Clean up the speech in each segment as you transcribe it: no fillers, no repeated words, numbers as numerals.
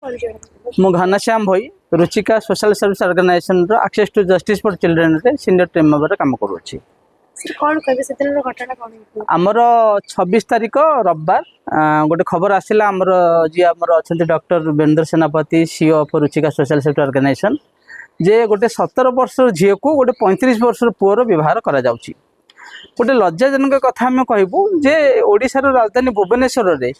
मु घनश्याम भई Ruchika social service organization रो access to justice for children रे सीनियर टीम मेंबर काम करूछि। कौन कहबे से घटना कौन होइतो? आमर 26 तारिख रविवार गोटे खबर आसिला आमर जी आमर अछंती doctor Bendra Senapati CEO of Ruchika social service organisation जे गोटे 17 वर्षर झील को गोटे 35 वर्षर पुअर व्यवहार करा जाउछि। गोटे लज्जाजनक कथा आम कहबू जे ओडिशार राजधानी भुवनेश्वर रे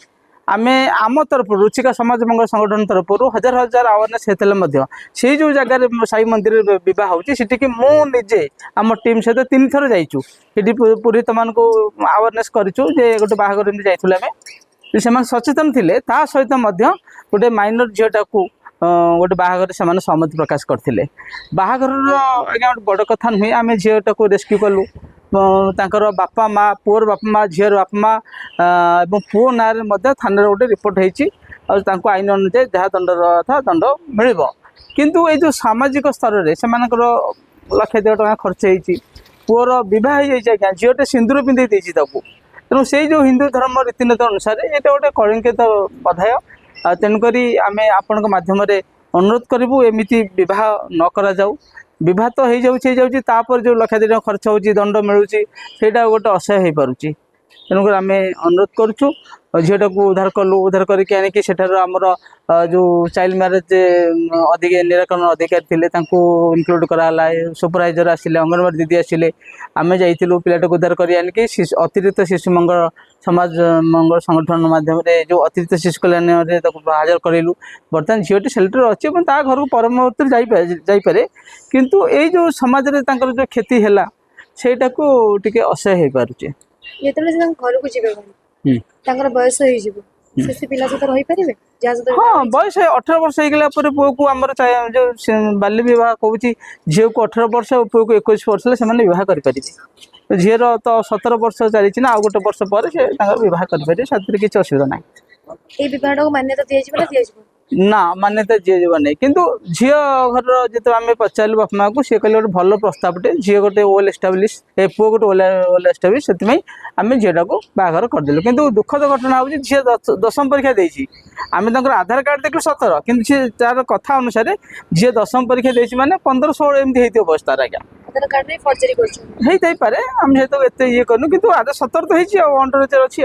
आमे आम तरफ रुचिका समाज मंगल संगठन तरफ हजार हजार अवेयरनेस होते से जो जगार साई मंदिर बह होटी मु निजे आम टीम सहित 3 थर जाइचु पूरी तुम को अवेयरनेस करूँ गोटे बाहागर जाइए से सचेतन थे सहित गोटे माइनर झीटा को गोटे बाहागर से सहमति प्रकाश करते बाहागर आज्ञा बड़ कथा नुहे आम झीटा को रेस्क्यू कलु तांकर बापा माँ पुअर बापा माँ झीर बापा माँ एवं पुओ ना थाना गोटे रिपोर्ट होती आईन अनुसार जहाँ दंड था दंड मिल किंतु ये जो सामाजिक स्तर में से लक्षे 1.5 टका खर्च होती पुअर बह आज्ञा झीटे सिंदूर पिंधे तेणु से जो हिंदू धर्म रीतिनीति अनुसार ये गोटे कलंकित बधाय तेणुक आम आपण मध्यम अनुरोध करूँ एमती बह न करा जाऊ विवाह तो हो जापर जो 1.5 टका खर्च हो दंड मिलूँ ସେଇଟା गोटे असह्य हो पारुची तेणुक आम अनुरोध करुँ झीटा को उद्धार कलु उद्धार करके आनिकी सेठार आमर जो चाइल्ड मैरेज अधिक निराकरण अधिकारी थे इनक्लूड कराला सुपरवाइजर आसिले अंगनवाड़ी दीदी आसिले आम जाइलु पिलाटा को उद्धार कर आनिकी अतिरिक्त शिशु मंगल समाज मंगल संगठन माध्यम जो अतिरिक्त शिशु कल्याण हाजर करेलु बर्तमान झीटी सेल्टर अच्छी घर को परवर्ती जापे किंतु ये जो समाज रे जो क्षति है सेटा को टिके असह्य हो पारुचे घर को जीवे बयस से पिला सहित रही पारे हाँ बयस 18 वर्ष होगा पुओ को आम जो बाल्य विवाह कहूँ झील को 18 वर्ष पुओ को 21 वर्ष से बह करें झीर तो 17 वर्ष चली आ गोटे वर्ष पर से बह करें किसी असुविधा ना ये मान्यता दिया ना मान्यता जीव नहीं किंतु झी घर जो आम पचारू बापा माँ को सी कहले गोटे भल प्रस्तावटे झी गोटे वेल एस्टाब्लीश पुओ गोटे वेल एस्टाब्लीश से आम झीटा को बाहर करदेलु किंतु दुखद घटना हूँ झी 10वीं परीक्षा देती आम आधार कार्ड देखल 17 कि तार कथा अनुसार झी 10वीं परीक्षा देती मैंने 15-16 एमती होती बस तार आज्ञा आधार कार्ड फर्जरी होते आम ये करनु कि आधार 17 तो होती अंडर अच्छी